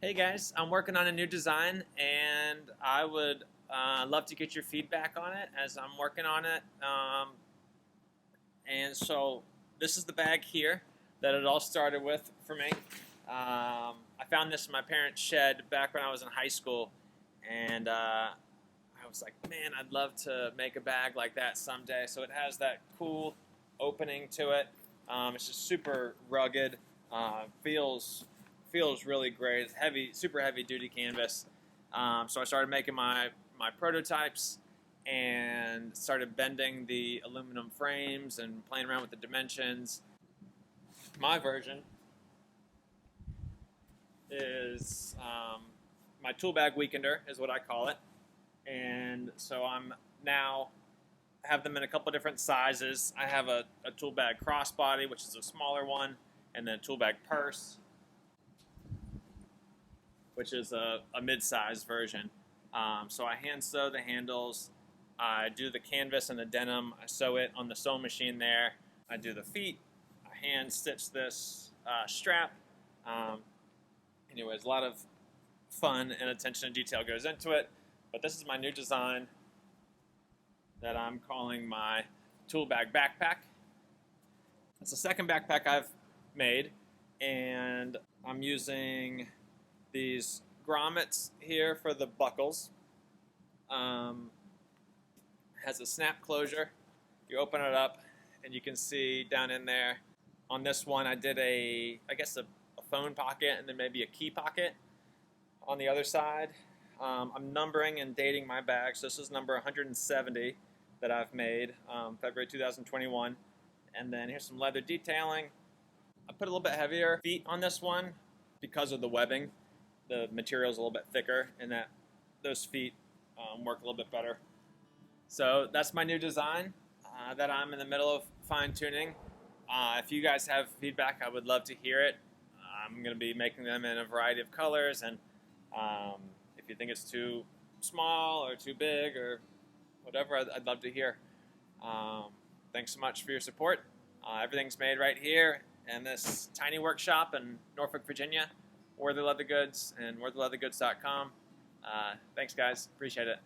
Hey guys, I'm working on a new design and I would love to get your feedback on it as I'm working on it. And so this is the bag here that it all started with for me. I found this in my parents' shed back when I was in high school, and I was like, man, I'd love to make a bag like that someday. So it has that cool opening to it. It's just super rugged, feels really great. It's heavy, super heavy duty canvas. So I started making my prototypes and started bending the aluminum frames and playing around with the dimensions. My version is my tool bag weekender is what I call it. And so I'm now have them in a couple different sizes. I have a tool bag crossbody, which is a smaller one, and then a tool bag purse, which is a mid-sized version. So I hand sew the handles. I do the canvas and the denim. I sew it on the sewing machine there. I do the feet. I hand stitch this strap. Anyways, a lot of fun and attention to detail goes into it. But this is my new design that I'm calling my tool bag backpack. It's the second backpack I've made, and I'm using these grommets here for the buckles. Has a snap closure. You open it up and you can see down in there. On this one I did a phone pocket and then maybe a key pocket on the other side. I'm numbering and dating my bags. So this is number 170 that I've made, February 2021. And then here's some leather detailing. I put a little bit heavier feet on this one because of the webbing. The material is a little bit thicker, and those feet work a little bit better. So that's my new design that I'm in the middle of fine-tuning. If you guys have feedback, I would love to hear it. I'm going to be making them in a variety of colors, and if you think it's too small or too big or whatever, I'd love to hear. Thanks so much for your support. Everything's made right here in this tiny workshop in Norfolk, Virginia. Worthy Leather Goods and worthyleathergoods.com. Thanks guys, appreciate it.